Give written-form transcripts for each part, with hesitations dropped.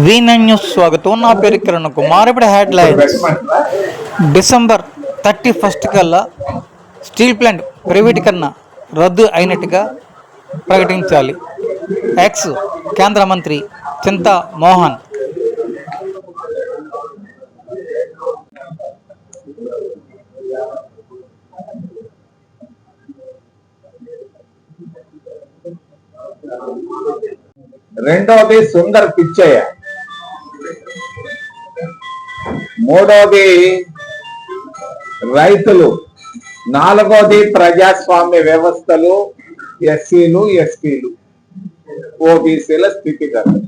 V9 news స్వాగతం. నా పేరు కిరణ్ కుమార్. ఇప్పుడు హెడ్లైన్స్. డిసెంబర్ 31 కల్లా స్టీల్ ప్లాంట్ ప్రైవేటీకరణ రద్దు అయినట్టుగా ప్రకటించాలి. ఎక్స్ కేంద్ర మంత్రి చింతా మోహన్. రెండోది సుందర్ పిచ్చయ్య, మూడోది రైతులు, నాలుగోది ప్రజాస్వామ్య వ్యవస్థలు, ఎస్సీలు, ఎస్టీలు, ఓబీసీల స్థితిగతులు.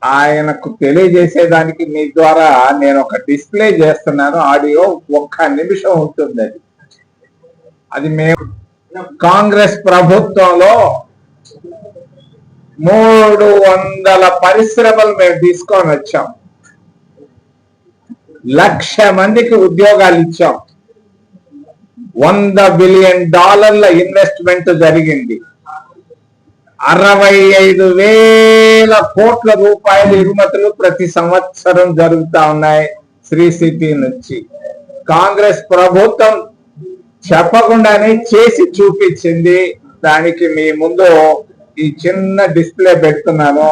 ఆయనకు తెలియజేసేదానికి మీ ద్వారా నేను ఒక డిస్ప్లే చేస్తున్నాను. ఆడియో 1 నిమిషం ఉంటుంది. అది మేము కాంగ్రెస్ ప్రభుత్వంలో 300 పరిశ్రమలు మేము తీసుకొని వచ్చాం. 1,00,000 మందికి ఉద్యోగాలు ఇచ్చాం. $100 బిలియన్ ఇన్వెస్ట్మెంట్ జరిగింది. 65,000 కోట్ల రూపాయల ఎగుమతులు ప్రతి సంవత్సరం జరుగుతా ఉన్నాయి శ్రీ సిటీ నుంచి. కాంగ్రెస్ ప్రభుత్వం చెప్పకుండానే చేసి చూపించింది. దానికి మీ ముందు ఈ చిన్న డిస్ప్లే పెడుతున్నాను.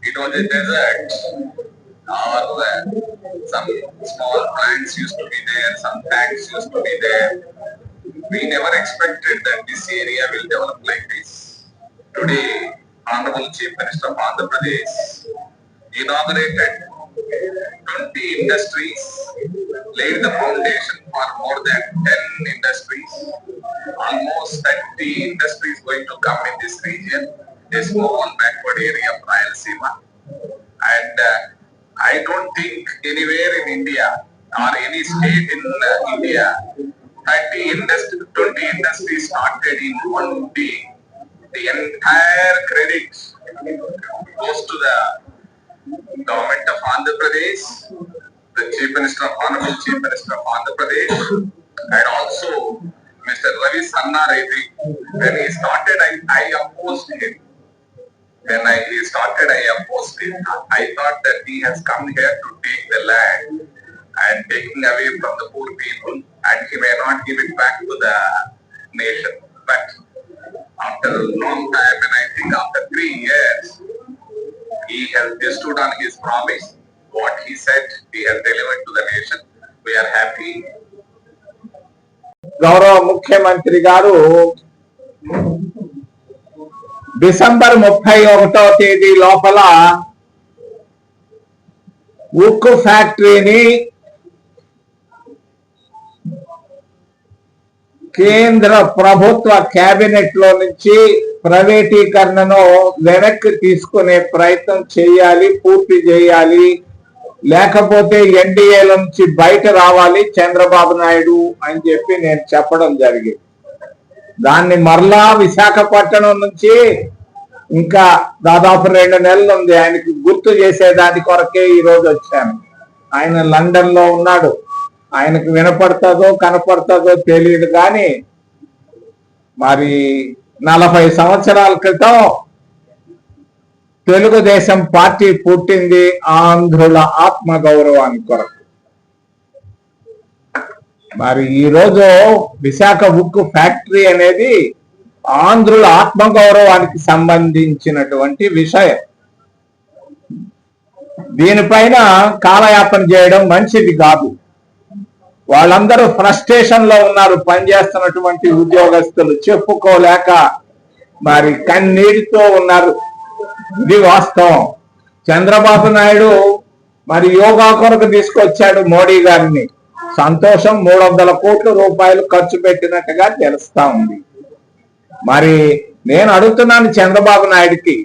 It was a desert. Some small plants used to be there, some tanks used to be there. We never expected that this area will develop like this. Today, Honorable Chief Minister of Andhra Pradesh inaugurated 20 industries, laid the foundation for more than 10 industries. Almost 30 industries going to come in this region, a small backward area of Rayalaseema. And I don't think anywhere in India or any state in India 20 industries started in one day. The entire credit goes to the government of Andhra Pradesh, the Chief Minister of Honorable Chief Minister of Andhra Pradesh, and also Mr. Ravi Sanna Reddy. When he started, I opposed him. When he started, I opposed him. I thought that he has come here to take the land and taking away from the poor people, and he may not give it back to the nation. But after a long time, and I think after 3 years, he has stood on his promise. What he said, he has delivered to the nation. We are happy. గౌరవ ముఖ్యమంత్రి గారు December 31వ తేదీ లోపల ఉక్కు ఫ్యాక్టరీని కేంద్ర ప్రభుత్వ cabinet లో నుంచి ప్రైవేటీకరణను వెనక్కి తీసుకునే ప్రయత్నం చేయాలి, పూర్తి చేయాలి. లేకపోతే ఎన్డీఏ నుంచి బయట రావాలి చంద్రబాబు నాయుడు అని చెప్పి నేను చెప్పడం జరిగింది. దాన్ని మరలా విశాఖపట్నం నుంచి ఇంకా దాదాపు 2 నెలలు ఉంది. ఆయనకి గుర్తు చేసేదాని కొరకే ఈ రోజు వచ్చాను. ఆయన లండన్ లో ఉన్నాడు. ఆయనకు వినపడుతుందో కనపడుతుందో తెలియదు. కానీ మరి 40 సంవత్సరాల క్రితం తెలుగుదేశం పార్టీ పుట్టింది ఆంధ్రుల ఆత్మగౌరవాన్ని కొరకు. మరి ఈరోజు విశాఖ ఉక్కు ఫ్యాక్టరీ అనేది ఆంధ్రుల ఆత్మగౌరవానికి సంబంధించినటువంటి విషయం. దీనిపైన కాలయాపన చేయడం మంచిది కాదు. వాళ్ళందరూ ఫ్రస్ట్రేషన్ లో ఉన్నారు. పనిచేస్తున్నటువంటి ఉద్యోగస్తులు చెప్పుకోలేక మరి కన్నీటితో ఉన్నారు. ఇది వాస్తవం. చంద్రబాబు నాయుడు మరి యోగా కొరకు తీసుకొచ్చాడు మోడీ గారిని. సంతోషం. 300 కోట్ల రూపాయలు ఖర్చు పెట్టినట్టుగా తెలుస్తా ఉంది. మరి నేను అడుగుతున్నాను చంద్రబాబు నాయుడుకి,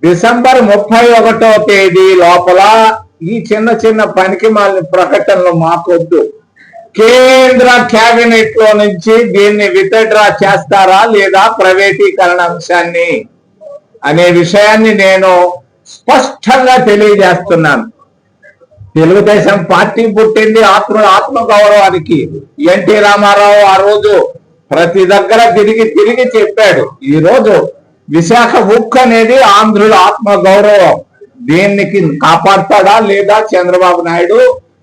డిసెంబర్ 31వ తేదీ లోపల ఈ చిన్న పనికి మాలిన ప్రకటనలు మాకొద్దు. కేంద్ర కేబినెట్ లో నుంచి దీన్ని విత్డ్రా చేస్తారా లేదా ప్రైవేటీకరణ అంశాన్ని అనే విషయాన్ని నేను స్పష్టంగా తెలియజేస్తున్నాను. తెలుగుదేశం పార్టీ పుట్టింది ఆత్మగౌరవానికి. ఎన్టీ రామారావు ఆ రోజు ప్రతి దగ్గర తిరిగి చెప్పాడు. ఈ రోజు విశాఖ ఉక్కు అనేది ఆంధ్రుల ఆత్మగౌరవం. దీనికి కాపాడతాడా లేదా చంద్రబాబు నాయుడు?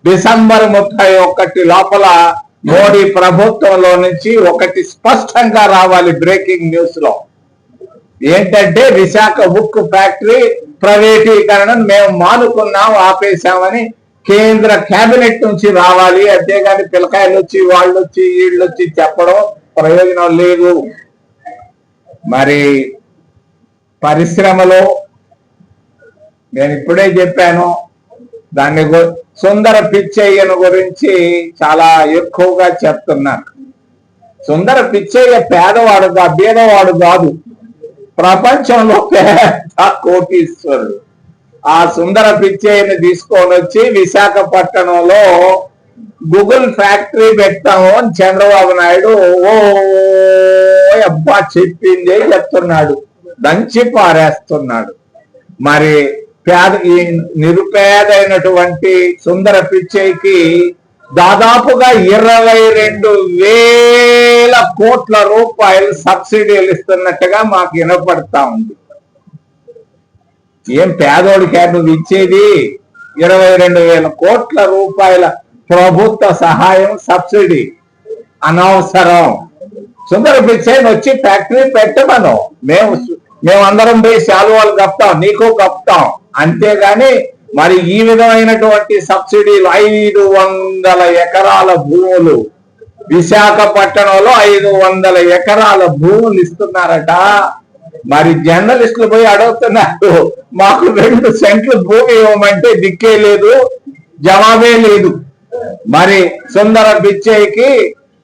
డిసెంబర్ 31 లోపల మోడీ ప్రభుత్వంలో నుంచి ఒకటి స్పష్టంగా రావాలి బ్రేకింగ్ న్యూస్ లో. ఏంటంటే విశాఖ ఉక్కు ఫ్యాక్టరీ ప్రైవేటీకరణను మేము మానుకున్నాం, ఆపేశామని కేంద్ర కేబినెట్ నుంచి రావాలి. అంతేగాని పిల్లకాయలు వచ్చి వాళ్ళొచ్చి వీళ్ళొచ్చి చెప్పడం ప్రయోజనం లేదు. మరి పరిశ్రమలో నేను ఇప్పుడే చెప్పాను, దాన్ని సుందర పిచ్చయ్యను గురించి చాలా ఎక్కువగా చెప్తున్నాను. సుందర పిచ్చయ్య బీదవాడు కాదు, ప్రపంచంలో పెద్ద కోటీశ్వరుడు. ఆ సుందర పిచ్చయ్యని తీసుకొని వచ్చి విశాఖపట్నంలో గూగుల్ ఫ్యాక్టరీ పెట్టాము అని చంద్రబాబు నాయుడు అబ్బా చెప్పిందే చెప్తున్నాడు, దంచి పారేస్తున్నాడు. మరి ఈ నిరుపేదైనటువంటి సుందర పిచ్చయ్యకి దాదాపుగా 22,000 కోట్ల రూపాయలు సబ్సిడీలు ఇస్తున్నట్టుగా మాకు వినపడతా ఉంది. ఏం పేదోడికి నువ్వు ఇచ్చేది? 22,000 కోట్ల రూపాయల ప్రభుత్వ సహాయం, సబ్సిడీ అనవసరం. సుందర పిచ్చయ్యని వచ్చి ఫ్యాక్టరీ పెట్టమను, మేమందరం పోయి శాలువాలు కప్తాం, నీకు కప్తాం. అంతేగాని మరి ఈ విధమైనటువంటి సబ్సిడీలు 500 ఎకరాల భూములు, విశాఖపట్నంలో 500 ఎకరాల భూములు ఇస్తున్నారట. మరి జర్నలిస్టులు పోయి అడుగుతున్నారు, మాకు 2 సెంట్లు భూమి ఇవ్వమంటే దిక్కే లేదు, జవాబే లేదు. మరి సుందర పిచ్చయ్యకి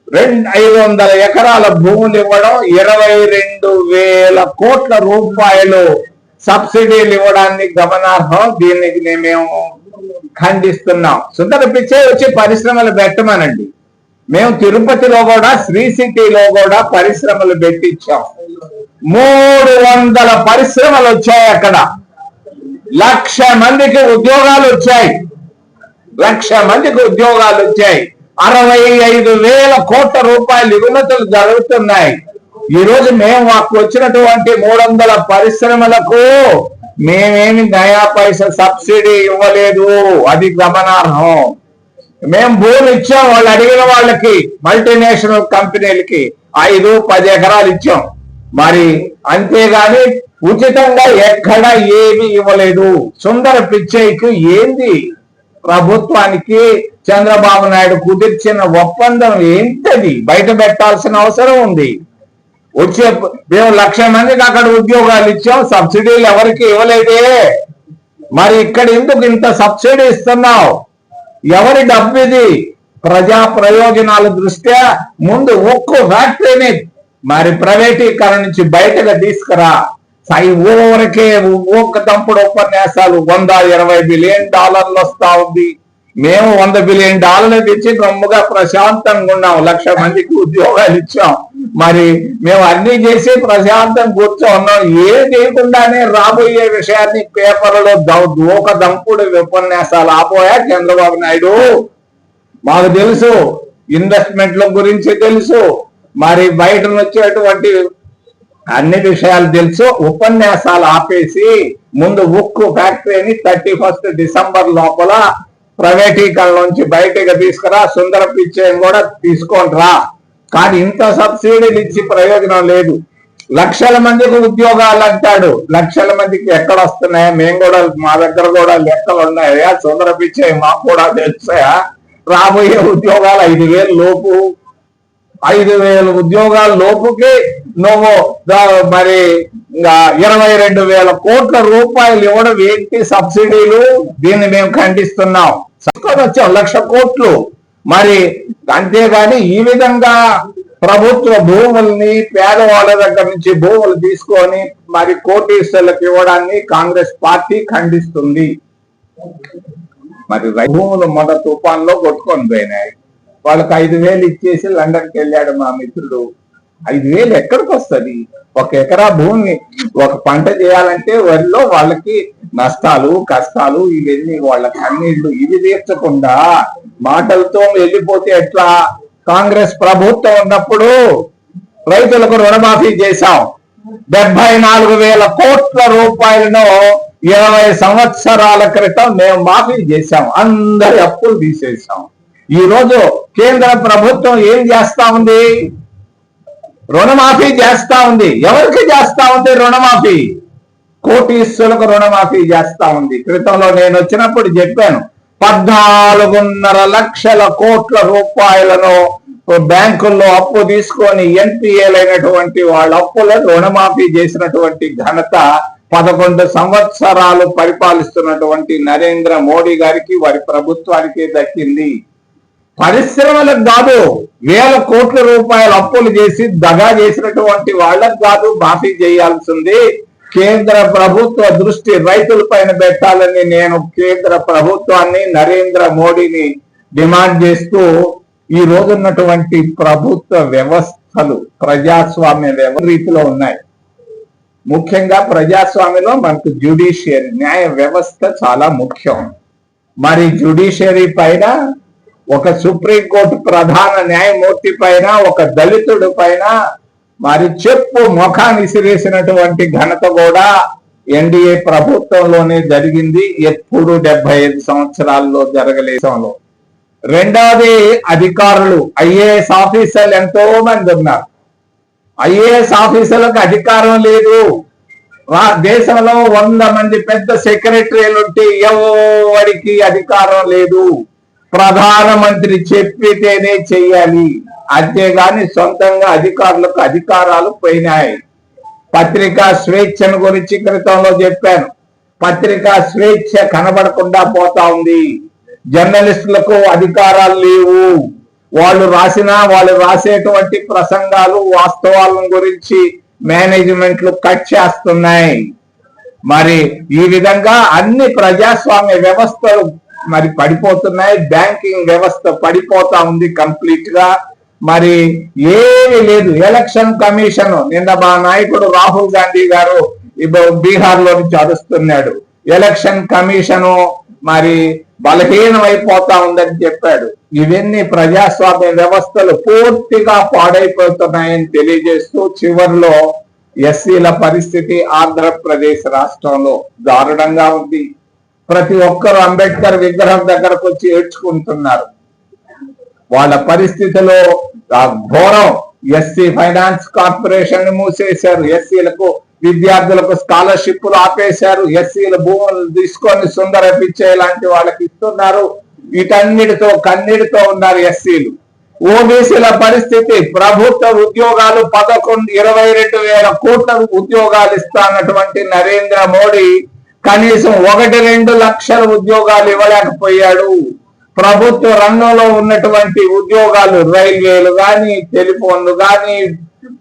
500 ఎకరాల భూములు ఇవ్వడం, 22,000 కోట్ల రూపాయలు సబ్సిడీలు ఇవ్వడాన్ని గమనార్హం. దీనికి మేము ఖండిస్తున్నాం. సుందర పిచ్చయ్య వచ్చి పరిశ్రమలు పెట్టమనండి. మేము తిరుపతిలో కూడా, శ్రీ సిటీలో కూడా పరిశ్రమలు పెట్టించాం. 300 పరిశ్రమలు వచ్చాయి అక్కడ. 1,00,000 మందికి ఉద్యోగాలు వచ్చాయి. 1,00,000 మందికి ఉద్యోగాలు వచ్చాయి. 65,000 కోట్ల రూపాయలు ఎగుమతులు జరుగుతున్నాయి. ఈ రోజు మేము మాకు వచ్చినటువంటి 300 పరిశ్రమలకు మేమేమి నయా పైసా సబ్సిడీ ఇవ్వలేదు, అది గమనార్హం. మేము భూమి ఇచ్చాం, వాళ్ళు అడిగిన వాళ్ళకి, మల్టీనేషనల్ కంపెనీలకి 5-10 ఎకరాలు ఇచ్చాం. మరి అంతేగాని ఉచితంగా ఎక్కడ ఏమి ఇవ్వలేదు. సుందర పిచ్చయ్యకు ఏంది ప్రభుత్వానికి చంద్రబాబు నాయుడు కుదిర్చిన ఒప్పందం ఏంటది? బయట పెట్టాల్సిన అవసరం ఉంది. వచ్చే మేము 1,00,000 మందికి అక్కడ ఉద్యోగాలు ఇచ్చాం, సబ్సిడీలు ఎవరికి ఇవ్వలేదే. మరి ఇక్కడ ఎందుకు ఇంత సబ్సిడీ ఇస్తున్నావు? ఎవరి డబ్బు ఇది? ప్రజా ప్రయోజనాల దృష్ట్యా ముందు ఉక్కు ఫ్యాక్టరీని మరి ప్రైవేటీకరణ నుంచి బయటకు తీసుకురా. ఊరికే ఒక్క తంపుడు ఉపన్యాసాలు. $120 బిలియన్ వస్తా ఉంది. మేము $100 బిలియన్ తెచ్చి గమ్ముగా ప్రశాంతంగా ఉన్నాం. 1,00,000 మందికి ఉద్యోగాలు ఇచ్చాం. మరి మేము అన్ని చేసి ప్రశాంతంగా కూర్చో ఉన్నాం. ఏం చేయకుండానే రాబోయే విషయాన్ని పేపర్లో ఒక దంపుడు ఉపన్యాసాలు ఆపోయా చంద్రబాబు నాయుడు. మాకు తెలుసు, ఇన్వెస్ట్మెంట్ల గురించి తెలుసు, మరి బయట వచ్చేటువంటి అన్ని విషయాలు తెలుసు. ఉపన్యాసాలు ఆపేసి ముందు ఉక్కు ఫ్యాక్టరీని 31 డిసెంబర్ లోపల ప్రైవేటీకరణ నుంచి బయటకు తీసుకురా. సుందర పిచ్చయ్యని కూడా తీసుకొని రా. కానీ ఇంత సబ్సిడీలు ఇచ్చి ప్రయోజనం లేదు. 1,00,000 మందికి ఉద్యోగాలు అంటాడు. 1,00,000 మందికి ఎక్కడ వస్తున్నాయా? మేము కూడా, మా దగ్గర కూడా లెక్కలు ఉన్నాయా? సుందర పిచ్చయ్య మాకు కూడా తెలుసాయా? రాబోయే ఉద్యోగాలు 5,000 లోపు, 5,000 ఉద్యోగాల లోపుకి నువ్వు మరి 22,000 కోట్ల రూపాయలు ఇవ్వడం ఏంటి సబ్సిడీలు? దీన్ని మేము ఖండిస్తున్నాం. వచ్చాం 1,00,000 కోట్లు. మరి అంతేగాని ఈ విధంగా ప్రభుత్వ భూముల్ని పేదవాళ్ళ దగ్గర నుంచి భూములు తీసుకొని మరి కోటీశ్వరులకు ఇవ్వడాన్ని కాంగ్రెస్ పార్టీ ఖండిస్తుంది. మరి భూములు మొన్న తుఫాన్లో కొట్టుకొని పోయినాయి. వాళ్ళకి 5,000 ఇచ్చేసి లండన్కి వెళ్ళాడు మా మిత్రుడు. 5,000 ఎక్కడికి వస్తుంది? 1 ఎకరా భూమిని ఒక పంట చేయాలంటే వరిలో వాళ్ళకి నష్టాలు కష్టాలు ఇవన్నీ వాళ్ళ కన్నీళ్లు ఇవి తీర్చకుండా మాటలతో వెళ్ళిపోతే ఎట్లా? కాంగ్రెస్ ప్రభుత్వం ఉన్నప్పుడు రైతులకు రుణమాఫీ చేశాం. 74,000 కోట్ల రూపాయలను 20 సంవత్సరాల క్రితం మేము మాఫీ చేశాం. అందరి అప్పులు తీసేసాం. ఈ రోజు కేంద్ర ప్రభుత్వం ఏం చేస్తా ఉంది? రుణమాఫీ చేస్తా ఉంది. ఎవరికి చేస్తా ఉంది రుణమాఫీ? కోటీశ్వరులకు రుణమాఫీ చేస్తా ఉంది. క్రితంలో నేను వచ్చినప్పుడు చెప్పాను, 14.5 లక్షల కోట్ల రూపాయలను బ్యాంకుల్లో అప్పు తీసుకొని ఎన్పిఏలైనటువంటి వాళ్ళ అప్పులను రుణమాఫీ చేసినటువంటి ఘనత 11 సంవత్సరాలు పరిపాలిస్తున్నటువంటి నరేంద్ర మోడీ గారికి, వారి ప్రభుత్వానికి దక్కింది. పరిశ్రమలకు కాదు, 1,000 కోట్ల రూపాయల అప్పులు చేసి దగా చేసినటువంటి వాళ్ళకు కాదు మాఫీ చేయాల్సింది. కేంద్ర ప్రభుత్వ దృష్టి రైతుల పైన పెట్టాలని నేను కేంద్ర ప్రభుత్వాన్ని, నరేంద్ర మోడీని డిమాండ్ చేస్తూ ఈ రోజున్నటువంటి ప్రభుత్వ వ్యవస్థలు ప్రజాస్వామ్య రీతిలో ఉన్నాయి. ముఖ్యంగా ప్రజాస్వామ్యంలో మనకు జ్యుడిషియరీ న్యాయ వ్యవస్థ చాలా ముఖ్యం. మరి జ్యుడిషియరీ పైన ఒక సుప్రీంకోర్టు ప్రధాన న్యాయమూర్తి పైన, ఒక దళితుడి పైన మరి చెప్పు ముఖాన్ని విసిరేసినటువంటి ఘనత కూడా ఎన్డీఏ ప్రభుత్వంలోనే జరిగింది. ఎప్పుడు 75 సంవత్సరాల్లో జరగలేదంలో. రెండవది అధికారులు, ఐఏఎస్ ఆఫీసర్లు ఎంతో మంది ఉన్నారు. ఐఏఎస్ ఆఫీసర్లకు అధికారం లేదు. దేశంలో 100 మంది పెద్ద సెక్రటరీలు ఉంటే ఎవరికి అధికారం లేదు. ప్రధానమంత్రి చెప్పితేనే చెయ్యాలి, అంతేగాని సొంతంగా అధికారులకు అధికారాలు పోయినాయి. పత్రికా స్వేచ్ఛను గురించి క్రితంలో చెప్పాను. పత్రికా స్వేచ్ఛ కనబడకుండా పోతా ఉంది. జర్నలిస్టులకు అధికారాలు లేవు. వాళ్ళు రాసేటువంటి ప్రసంగాలు వాస్తవాలను గురించి మేనేజ్మెంట్లు కట్ చేస్తున్నాయి. మరి ఈ విధంగా అన్ని ప్రజాస్వామ్య వ్యవస్థలు మరి పడిపోతున్నాయి. బ్యాంకింగ్ వ్యవస్థ పడిపోతా ఉంది కంప్లీట్ గా. మరి ఏమీ లేదు. ఎలక్షన్ కమిషన్ నిన్న మా నాయకుడు రాహుల్ గాంధీ గారు బీహార్ లో నుంచి అరుస్తున్నాడు. ఎలక్షన్ కమిషను మరి బలహీనం అయిపోతా ఉందని చెప్పాడు. ఇవన్నీ ప్రజాస్వామ్య వ్యవస్థలు పూర్తిగా పాడైపోతున్నాయని తెలియజేస్తూ చివరిలో ఎస్సీల పరిస్థితి ఆంధ్రప్రదేశ్ రాష్ట్రంలో దారుణంగా ఉంది. ప్రతి ఒక్కరు అంబేద్కర్ విగ్రహం దగ్గరకు వచ్చి ఏడ్చుకుంటున్నారు. వాళ్ళ పరిస్థితిలో ఘోరం. ఎస్సీ ఫైనాన్స్ కార్పొరేషన్ మూసేశారు. ఎస్సీలకు విద్యార్థులకు స్కాలర్షిప్లు ఆపేశారు. ఎస్సీల భూములు తీసుకొని సుందర పిచ్చే లాంటి వాళ్ళకి ఇస్తున్నారు. వీటన్నిటితో కన్నీటితో ఉన్నారు ఎస్సీలు. ఓబీసీల పరిస్థితి, ప్రభుత్వ ఉద్యోగాలు 22,000 కోట్ల ఉద్యోగాలు ఇస్తానటువంటి నరేంద్ర మోడీ కనీసం 1-2 లక్షల ఉద్యోగాలు ఇవ్వలేకపోయాడు. ప్రభుత్వ రంగంలో ఉన్నటువంటి ఉద్యోగాలు, రైల్వేలు గాని, టెలిఫోన్లు గాని,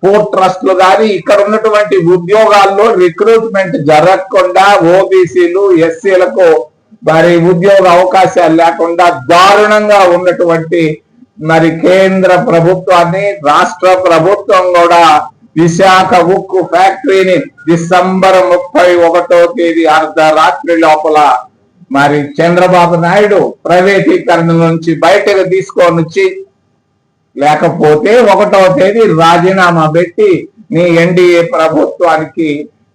పోర్ట్ ట్రస్ట్లు గాని, ఇక్కడ ఉన్నటువంటి ఉద్యోగాల్లో రిక్రూట్మెంట్ జరగకుండా ఓబీసీలు ఎస్సీలకు మరి ఉద్యోగ అవకాశాలు లేకుండా దారుణంగా ఉన్నటువంటి మరి కేంద్ర ప్రభుత్వాన్ని, రాష్ట్ర ప్రభుత్వం కూడా విశాఖ ఉక్కు ఫ్యాక్టరీని డిసెంబర్ 31వ తేదీ అర్ధరాత్రి లోపల మరి చంద్రబాబు నాయుడు ప్రైవేటీకరణ నుంచి బయటకు తీసుకొని వచ్చి, లేకపోతే 1వ తేదీ రాజీనామా పెట్టి నీ ఎన్డీఏ ప్రభుత్వానికి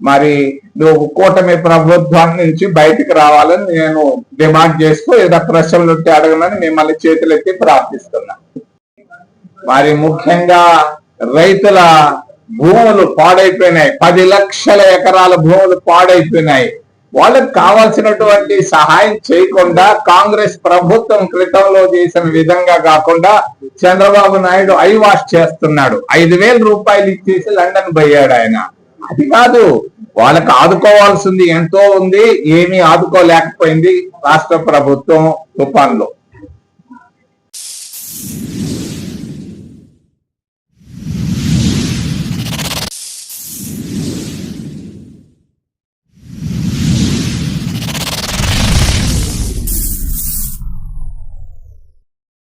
మరి నువ్వు కూటమి ప్రభుత్వం నుంచి బయటకు రావాలని నేను డిమాండ్ చేస్తూ ఏదో ప్రశ్నలు ఉంటే అడగమని మిమ్మల్ని చేతులెత్తి ప్రార్థిస్తున్నా. మరి ముఖ్యంగా రైతుల భూములు పాడైపోయినాయి. 10 లక్షల ఎకరాల భూములు పాడైపోయినాయి. వాళ్ళకి కావాల్సినటువంటి సహాయం చేయకుండా కాంగ్రెస్ ప్రభుత్వం క్రితంలో చేసిన విధంగా కాకుండా చంద్రబాబు నాయుడు ఐ వాష్ చేస్తున్నాడు. 5,000 రూపాయలు ఇచ్చేసి లండన్ పోయాడు ఆయన. అది కాదు, వాళ్ళకి ఆదుకోవాల్సింది ఎంతో ఉంది. ఏమీ ఆదుకోలేకపోయింది రాష్ట్ర ప్రభుత్వం తుఫాన్లో.